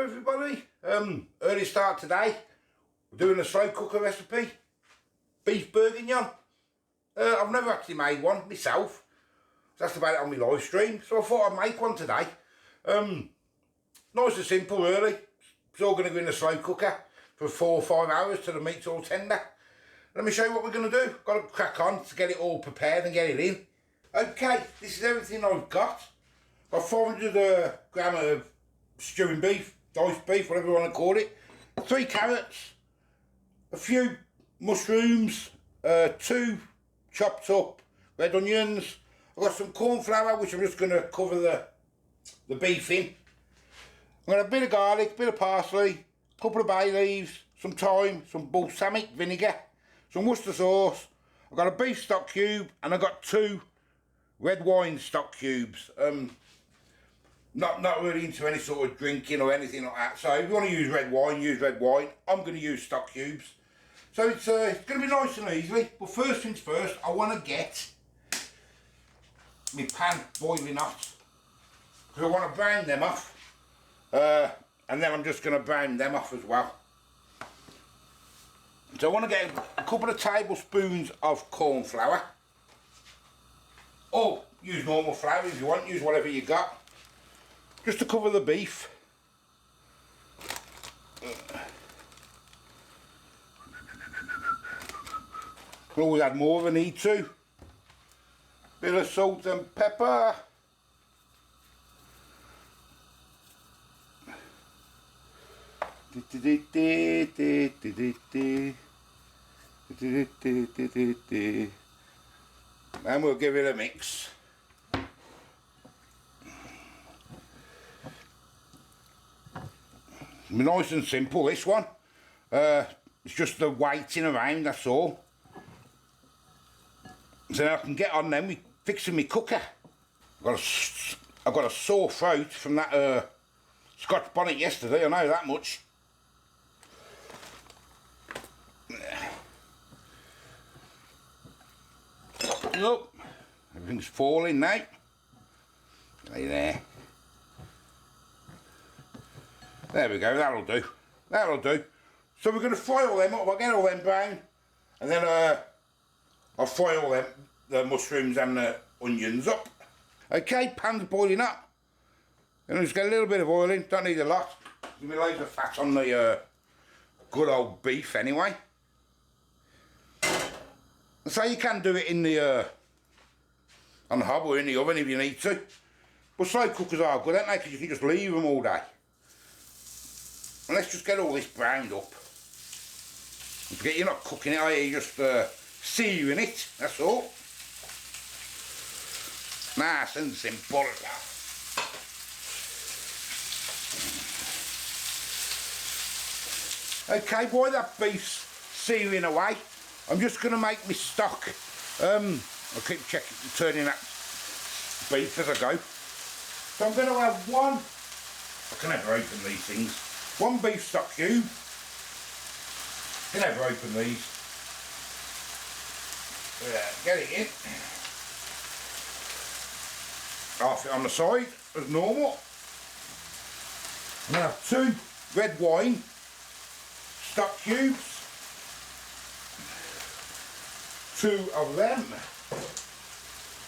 Hello everybody, early start today. We're doing a slow cooker recipe, beef bourguignon. I've never actually made one myself, so that's about it on my live stream, so I thought I'd make one today. Nice and simple really. It's all going to go in the slow cooker for 4 or 5 hours till the meat's all tender. Let me show you what we're going to do. Got to crack on to get it all prepared and get it in. Okay, this is everything I've got. Got 400 gram of stewing beef, diced beef, whatever you want to call it, 3 carrots, a few mushrooms, 2 chopped up red onions. I've got some corn flour which I'm just going to cover the beef in. I've got a bit of garlic, bit of parsley, a couple of bay leaves, some thyme, some balsamic vinegar, some Worcester sauce. I've got a beef stock cube and I've got 2 red wine stock cubes. Not really into any sort of drinking or anything like that, so if you want to use red wine, use red wine. I'm going to use stock cubes. So it's going to be nice and easy, but first things first, I want to get my pan boiling hot, because I want to brown them off, and then I'm just going to brown them off as well. So I want to get a couple of tablespoons of corn flour, or use normal flour if you want, use whatever you got. Just to cover the beef. Can always add more if I need to. Bit of salt and pepper. And we'll give it a mix. Nice and simple, this one. It's just the waiting around, that's all. So now I can get on then with fixing my cooker. I've got a sore throat from that Scotch bonnet yesterday, I know that much. Look, everything's falling now. Lay there. There we go, that'll do. That'll do. So we're going to fry all them up. I'll get all them brown. And then I'll fry all them, the mushrooms and the onions up. Okay, pan's boiling up. And just get a little bit of oil in. Don't need a lot. Give me loads of fat on the good old beef anyway. So you can do it in the on the hob or in the oven if you need to. But slow cookers are good, aren't they? Because you can just leave them all day. And let's just get all this browned up. Don't forget, you're not cooking it, are you? You're just searing it, that's all. Nice and simple. Okay, while that beef's searing away, I'm just going to make my stock. I'll keep turning that beef as I go. So I'm going to have one, I can never open these things. 1 beef stock cube. You can never open these. Get it in. Half it on the side as normal. I'm going to have 2 red wine stock cubes. 2 of them.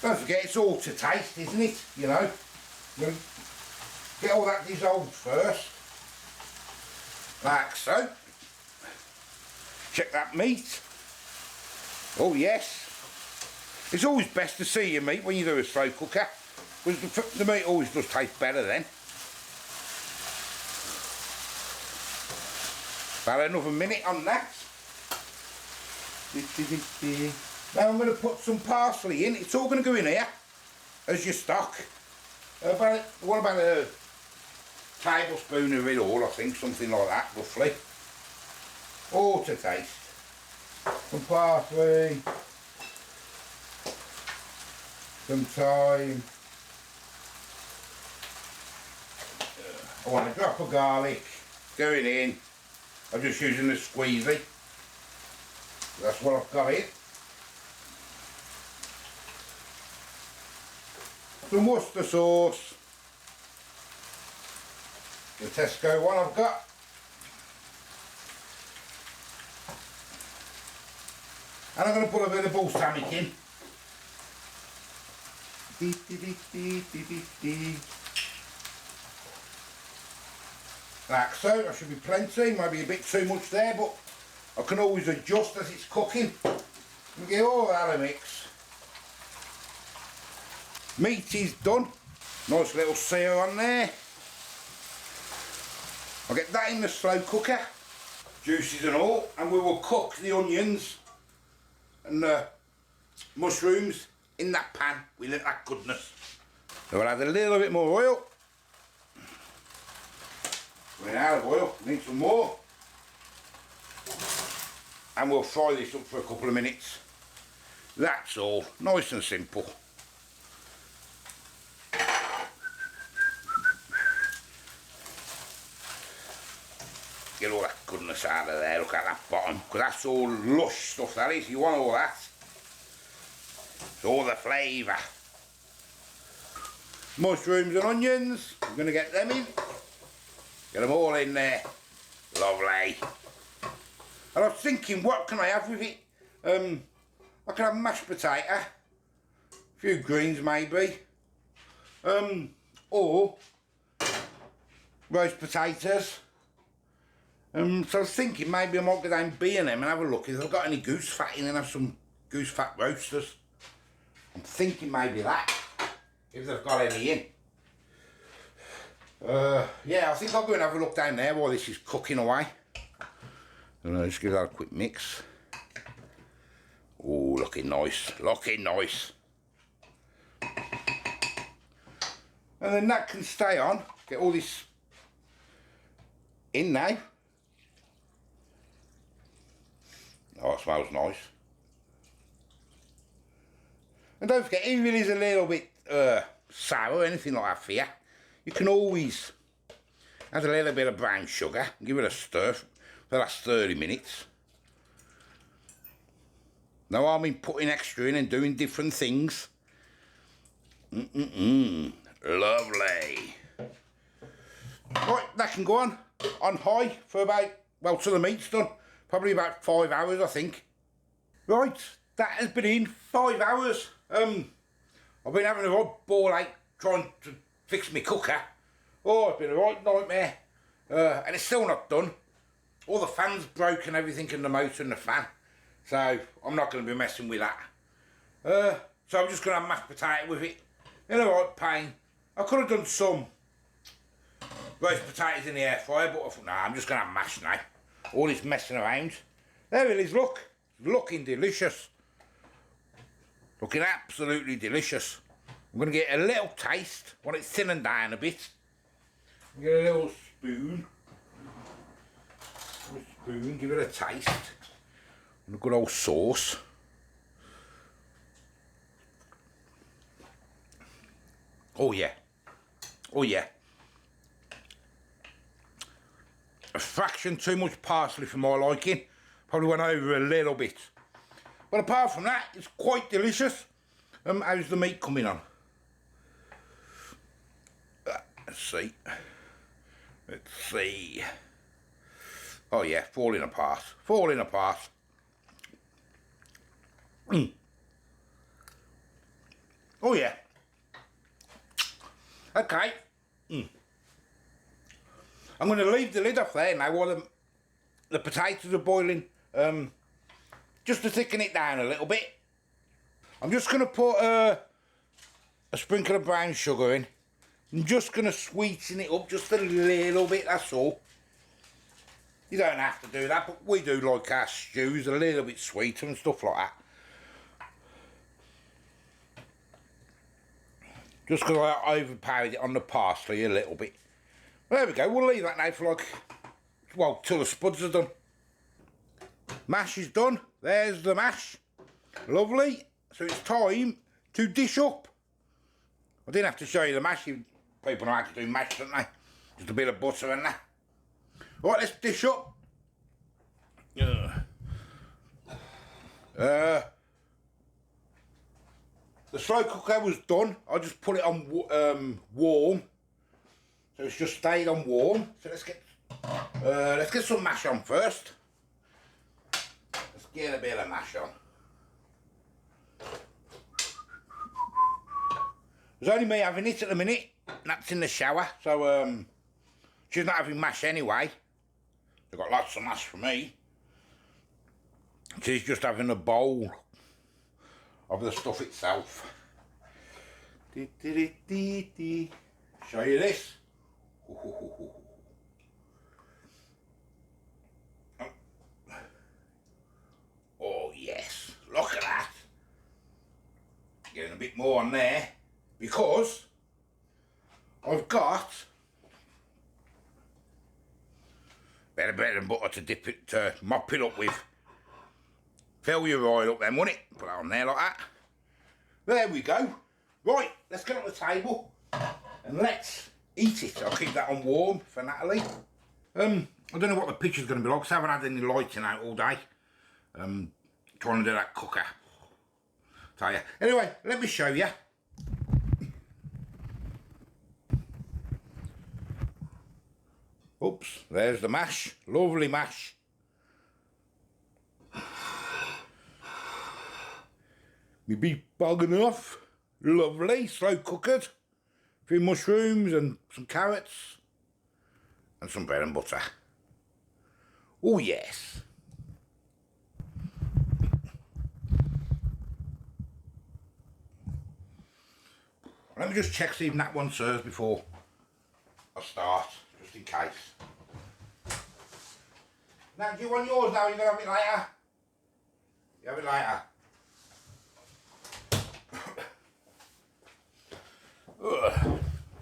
Don't forget, it's all to taste, isn't it? You know. Get all that dissolved first. Like so. Check that meat. Oh yes. It's always best to see your meat when you do a slow cooker, because the meat always does taste better then. About another minute on that. Now I'm going to put some parsley in. It's all going to go in here as your stock. What about a tablespoon of it all, I think, something like that, roughly. All to taste. Some parsley, some thyme. I want a drop of garlic going in. I'm just using the squeezy. That's what I've got in. Some Worcester sauce. The Tesco one I've got. And I'm going to put a bit of balsamic in. Like so, that should be plenty, maybe a bit too much there, but I can always adjust as it's cooking. And get all that a mix. Meat is done. Nice little sear on there. I'll get that in the slow cooker, juices and all, and we will cook the onions and the mushrooms in that pan with that goodness. So we'll add a little bit more oil. Running out of oil, need some more. And we'll fry this up for a couple of minutes. That's all, nice and simple. Get all that goodness out of there, look at that bottom, because that's all lush stuff that is, you want all that. It's all the flavour. Mushrooms and onions, I'm going to get them in. Get them all in there. Lovely. And I was thinking, what can I have with it? I can have mashed potato, a few greens maybe, or roast potatoes. So I was thinking maybe I might go down B&M and have a look if they've got any goose fat in and have some goose fat roasters. I'm thinking maybe that, if they've got any in. Yeah, I think I'll go and have a look down there while this is cooking away. And I'll just give that a quick mix. Oh, looking nice, looking nice. And then that can stay on, get all this in now. Oh, it smells nice. And don't forget, even if it is a little bit sour or anything like that for you, you can always add a little bit of brown sugar and give it a stir for the last 30 minutes. No harm in putting extra in and doing different things. Lovely. Right, that can go on high for about, well, till the meat's done. Probably about 5 hours, I think. Right, that has been in 5 hours. I've been having a right ball ache trying to fix my cooker. Oh, it's been a right nightmare. And it's still not done. All the fans broke and everything in the motor and the fan. So I'm not going to be messing with that. So I'm just going to have mashed potato with it. In a right pain. I could have done some roast potatoes in the air fryer, but I thought, nah, I'm just going to have mash now. All this messing around. There it is, look. Looking delicious. Looking absolutely delicious. I'm going to get a little taste. Want it thinning down a bit. Get a little spoon. Give it a taste. And a good old sauce. Oh yeah. Oh yeah. A fraction too much parsley for my liking. Probably went over a little bit. But apart from that, it's quite delicious. How's the meat coming on? Let's see. Let's see. Oh yeah, falling apart. Falling apart. Oh yeah. Okay. I'm going to leave the lid off there now while the potatoes are boiling, just to thicken it down a little bit. I'm just going to put a sprinkle of brown sugar in. I'm just going to sweeten it up just a little bit, that's all. You don't have to do that, but we do like our stews a little bit sweeter and stuff like that. Just because I overpowered it on the parsley a little bit. Well, there we go, we'll leave that now for like, well, till the spuds are done. Mash is done, there's the mash. Lovely, so it's time to dish up. I didn't have to show you the mash, people know how to do mash, don't they? Just a bit of butter and that. Right, let's dish up. The slow cooker was done. I just put it on warm. So it's just stayed on warm. So let's get some mash on first. Let's get a bit of mash on. There's only me having it at the minute. That's in the shower. So she's not having mash anyway. They've got lots of mash for me. She's just having a bowl of the stuff itself. Show you this. Oh yes, look at that. Getting a bit more on there because I've got better bread and butter to dip it, to mop it up with. Fill your oil up then, won't it? Put that on there like that. There we go. Right, let's get on the table and let's eat it. I'll keep that on warm for Natalie. I don't know what the picture's going to be like because I haven't had any lighting out all day. Trying to do that cooker. Tell you. Anyway, let me show you. Oops, there's the mash. Lovely mash. My beef bog enough. Lovely, slow cooked. A few mushrooms and some carrots. And some bread and butter. Oh yes. Let me just check see if that one serves before I start, just in case. Now, do you want yours now? You're going to have it later? You have it later.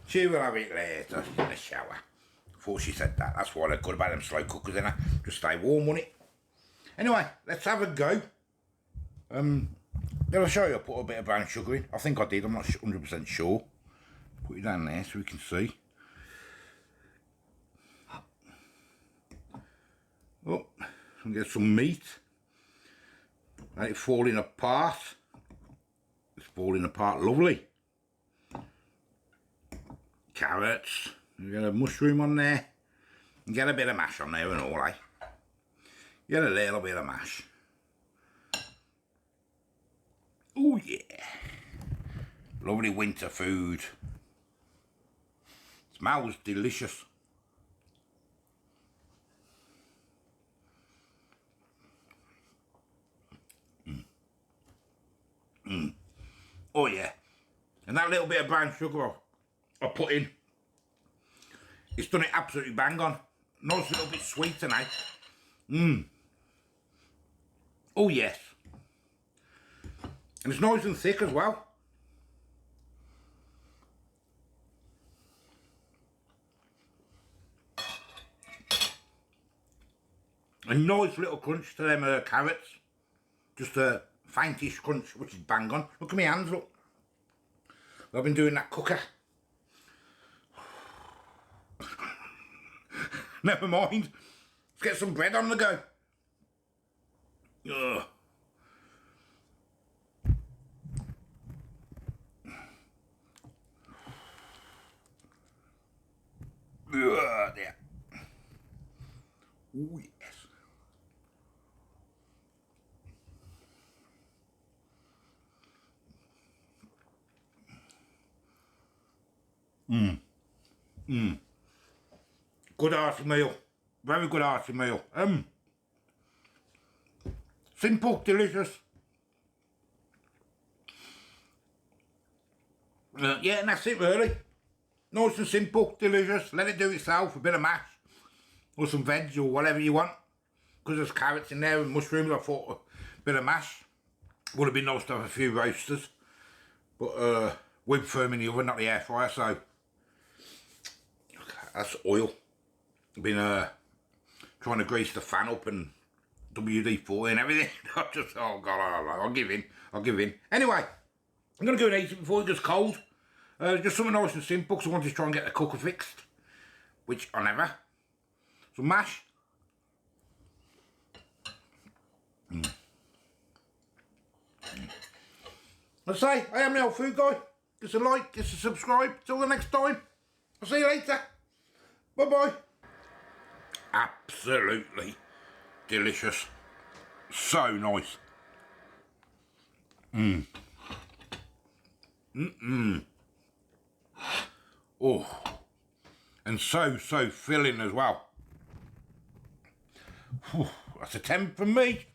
She will have it later in the shower. Before she said that. That's what I good about them slow cookers, innit? Just stay warm, won't it? Anyway, let's have a go. Did I show you I put a bit of brown sugar in? I think I did, I'm not 100% sure. Put it down there so we can see. Oh, get some meat. And it's falling apart. It's falling apart lovely. Carrots. You get a mushroom on there. You get a bit of mash on there and all, eh? You get a little bit of mash. Oh yeah. Lovely winter food. Smells delicious. Oh yeah. And that little bit of brown sugar I put in, it's done it absolutely bang on. Nice little bit sweet tonight. Oh yes. And it's nice and thick as well. A nice little crunch to them carrots. Just a faintish crunch, which is bang on. Look at my hands, look. I've been doing that cooker. Never mind. Let's get some bread on the go. Ugh. There. Oh yes. Good hearty meal. Very good hearty meal. Simple, delicious. Yeah, and that's it really. Nice and simple, delicious. Let it do itself. A bit of mash or some veg or whatever you want. Because there's carrots in there and mushrooms, I thought a bit of mash would have been nice to have a few roasters. But we've firm in the oven, not the air fryer, so that's oil. I've been trying to grease the fan up and WD-40 and everything. I just, oh God, I'll give in. Anyway, I'm going to go and eat it before it gets cold. Just something nice and simple because I wanted to try and get the cooker fixed, which I never. Some mash. I say, I am the old food guy. Give us a like, give us a subscribe. Till the next time. I'll see you later. Bye-bye. Absolutely delicious. So nice. Oh, and so filling as well. Whew, that's a 10 from me.